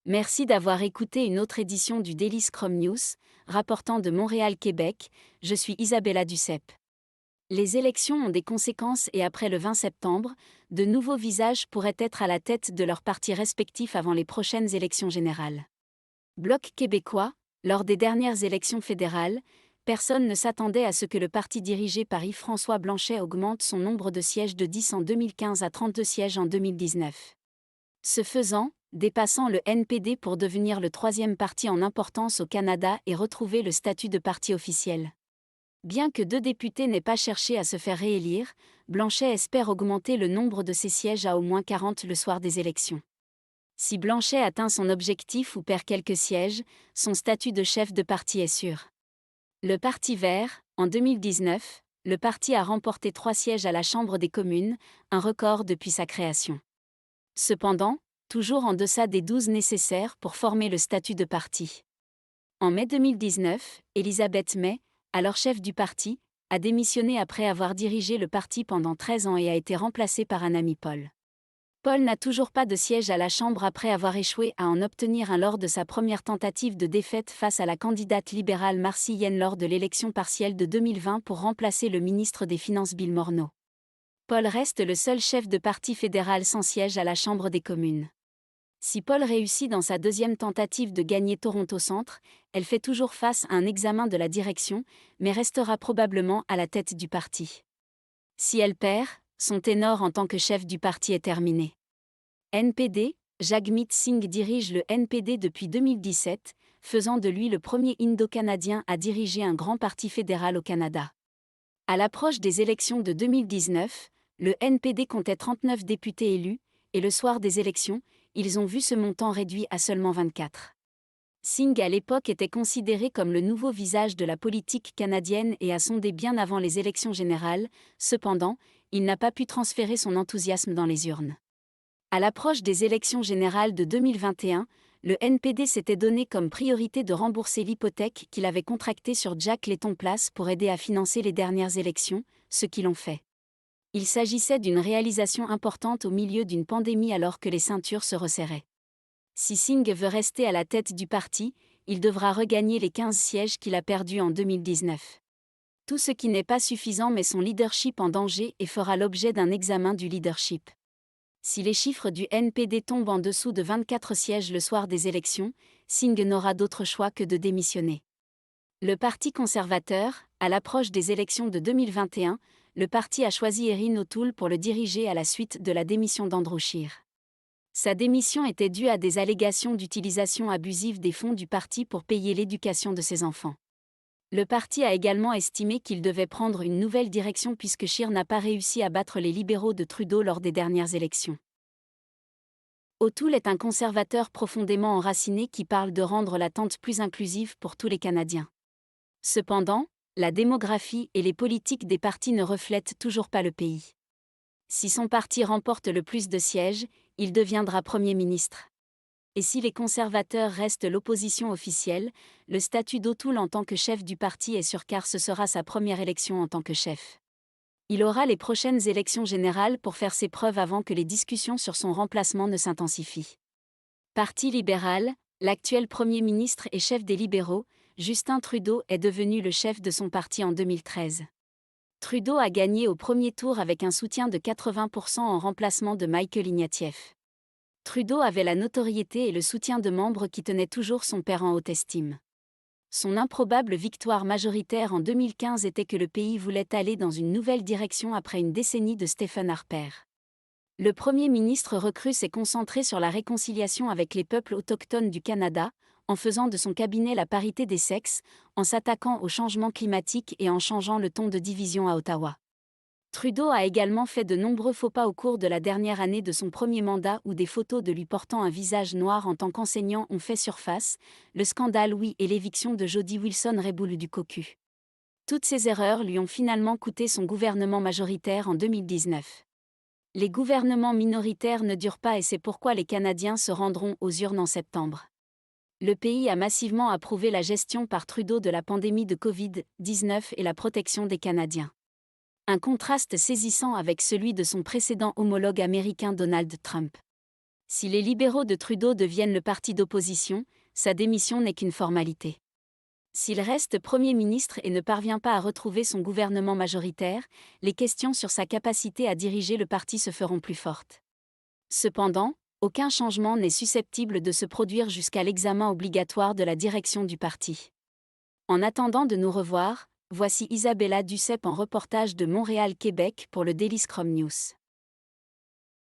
Merci d'avoir écouté une autre édition du Daily Scrum News, rapportant de Montréal, Québec. Je suis Isabella Duceppe. Les élections ont des conséquences et après le 20 septembre, de nouveaux visages pourraient être à la tête de leurs partis respectifs avant les prochaines élections générales. Bloc québécois, lors des dernières élections fédérales, personne ne s'attendait à ce que le parti dirigé par Yves-François Blanchet augmente son nombre de sièges de 10 en 2015 à 32 sièges en 2019. Ce faisant, dépassant le NPD pour devenir le troisième parti en importance au Canada et retrouver le statut de parti officiel. Bien que 2 députés n'aient pas cherché à se faire réélire, Blanchet espère augmenter le nombre de ses sièges à au moins 40 le soir des élections. Si Blanchet atteint son objectif ou perd quelques sièges, son statut de chef de parti est sûr. Le Parti vert, en 2019, le parti a remporté 3 sièges à la Chambre des communes, un record depuis sa création. Cependant, toujours en deçà des 12 nécessaires pour former le statut de parti. En mai 2019, Elisabeth May, alors chef du parti, a démissionné après avoir dirigé le parti pendant 13 ans et a été remplacée par un ami Paul. Paul n'a toujours pas de siège à la Chambre après avoir échoué à en obtenir un lors de sa première tentative de défaite face à la candidate libérale Marcy Yen lors de l'élection partielle de 2020 pour remplacer le ministre des Finances Bill Morneau. Paul reste le seul chef de parti fédéral sans siège à la Chambre des communes. Si Paul réussit dans sa deuxième tentative de gagner Toronto Centre, elle fait toujours face à un examen de la direction, mais restera probablement à la tête du parti. Si elle perd, son ténor en tant que chef du parti est terminé. NPD, Jagmeet Singh dirige le NPD depuis 2017, faisant de lui le premier Indo-Canadien à diriger un grand parti fédéral au Canada. À l'approche des élections de 2019, le NPD comptait 39 députés élus, et le soir des élections, ils ont vu ce montant réduit à seulement 24. Singh à l'époque était considéré comme le nouveau visage de la politique canadienne et a sondé bien avant les élections générales, cependant, il n'a pas pu transférer son enthousiasme dans les urnes. À l'approche des élections générales de 2021, le NPD s'était donné comme priorité de rembourser l'hypothèque qu'il avait contractée sur Jack Layton Place pour aider à financer les dernières élections, ce qu'ils ont fait. Il s'agissait d'une réalisation importante au milieu d'une pandémie alors que les ceintures se resserraient. Si Singh veut rester à la tête du parti, il devra regagner les 15 sièges qu'il a perdus en 2019. Tout ce qui n'est pas suffisant met son leadership en danger et fera l'objet d'un examen du leadership. Si les chiffres du NPD tombent en dessous de 24 sièges le soir des élections, Singh n'aura d'autre choix que de démissionner. Le Parti conservateur, à l'approche des élections de 2021, le parti a choisi Erin O'Toole pour le diriger à la suite de la démission d'Andrew Scheer. Sa démission était due à des allégations d'utilisation abusive des fonds du parti pour payer l'éducation de ses enfants. Le parti a également estimé qu'il devait prendre une nouvelle direction puisque Scheer n'a pas réussi à battre les libéraux de Trudeau lors des dernières élections. O'Toole est un conservateur profondément enraciné qui parle de rendre la tente plus inclusive pour tous les Canadiens. Cependant, la démographie et les politiques des partis ne reflètent toujours pas le pays. Si son parti remporte le plus de sièges, il deviendra Premier ministre. Et si les conservateurs restent l'opposition officielle, le statut d'O'Toole en tant que chef du parti est sûr car ce sera sa première élection en tant que chef. Il aura les prochaines élections générales pour faire ses preuves avant que les discussions sur son remplacement ne s'intensifient. Parti libéral, l'actuel Premier ministre et chef des libéraux, Justin Trudeau est devenu le chef de son parti en 2013. Trudeau a gagné au premier tour avec un soutien de 80% en remplacement de Michael Ignatieff. Trudeau avait la notoriété et le soutien de membres qui tenaient toujours son père en haute estime. Son improbable victoire majoritaire en 2015 était que le pays voulait aller dans une nouvelle direction après une décennie de Stephen Harper. Le Premier ministre recru s'est concentré sur la réconciliation avec les peuples autochtones du Canada, en faisant de son cabinet la parité des sexes, en s'attaquant au changement climatique et en changeant le ton de division à Ottawa. Trudeau a également fait de nombreux faux pas au cours de la dernière année de son premier mandat où des photos de lui portant un visage noir en tant qu'enseignant ont fait surface, le scandale oui et l'éviction de Jody Wilson-Raybould du COCU. Toutes ces erreurs lui ont finalement coûté son gouvernement majoritaire en 2019. Les gouvernements minoritaires ne durent pas et c'est pourquoi les Canadiens se rendront aux urnes en septembre. Le pays a massivement approuvé la gestion par Trudeau de la pandémie de Covid-19 et la protection des Canadiens. Un contraste saisissant avec celui de son précédent homologue américain Donald Trump. Si les libéraux de Trudeau deviennent le parti d'opposition, sa démission n'est qu'une formalité. S'il reste Premier ministre et ne parvient pas à retrouver son gouvernement majoritaire, les questions sur sa capacité à diriger le parti se feront plus fortes. Cependant, aucun changement n'est susceptible de se produire jusqu'à l'examen obligatoire de la direction du parti. En attendant de nous revoir, voici Isabella Duceppe en reportage de Montréal, Québec pour le Daily Scrum News.